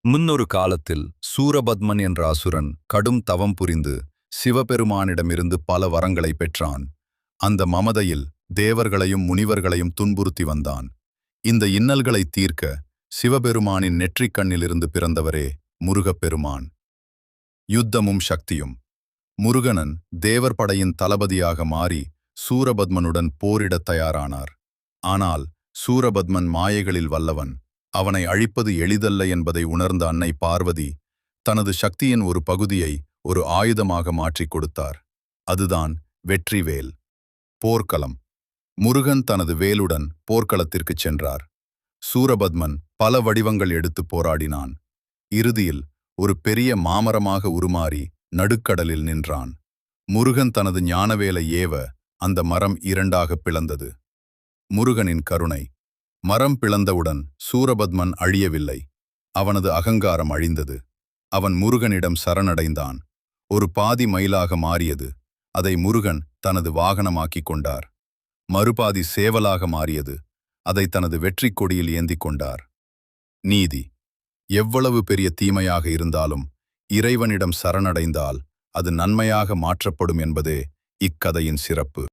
முன்னொரு காலத்தில் சூரபத்மன் என்ற அசுரன் கடும் தவம் புரிந்து சிவபெருமானிடமிருந்து பல வரங்களை பெற்றான். அந்த மமதையில் தேவர்களையும் முனிவர்களையும் துன்புறுத்தி வந்தான். இந்த இன்னல்களை தீர்க்க சிவபெருமானின் நெற்றிக் கண்ணிலிருந்து பிறந்தவரே முருகப்பெருமான். யுத்தமும் சக்தியும். முருகனன் தேவர் படையின் தளபதியாக மாறி சூரபத்மனுடன் போரிடத் தயாரானார். ஆனால் சூரபத்மன் மாயைகளில் வல்லவன். அவனை அழிப்பது எளிதல்ல என்பதை உணர்ந்த அன்னை பார்வதி தனது சக்தியின் ஒரு பகுதியை ஒரு ஆயுதமாக மாற்றிக் கொடுத்தார். அதுதான் வெற்றிவேல். போர்க்களம். முருகன் தனது வேலுடன் போர்க்களத்திற்குச் சென்றார். சூரபத்மன் பல வடிவங்கள் எடுத்து போராடினான். இறுதியில் ஒரு பெரிய மாமரமாக உருமாறி நடுக்கடலில் நின்றான். முருகன் தனது ஞானவேலை ஏவ அந்த மரம் இரண்டாக பிளந்தது. முருகனின் கருணை. மரம் பிளந்தவுடன் சூரபத்மன் அழியவில்லை. அவனது அகங்காரம் அழிந்தது. அவன் முருகனிடம் சரணடைந்தான். ஒரு பாதி மயிலாக மாறியது. அதை முருகன் தனது வாகனமாக்கிக் கொண்டார். மறுபாதி சேவலாக மாறியது. அதை தனது வெற்றிக் கொடியில் ஏந்திக் கொண்டார். நீதி. எவ்வளவு பெரிய தீமையாக இருந்தாலும் இறைவனிடம் சரணடைந்தால் அது நன்மையாக மாற்றப்படும் என்பதே இக்கதையின் சிறப்பு.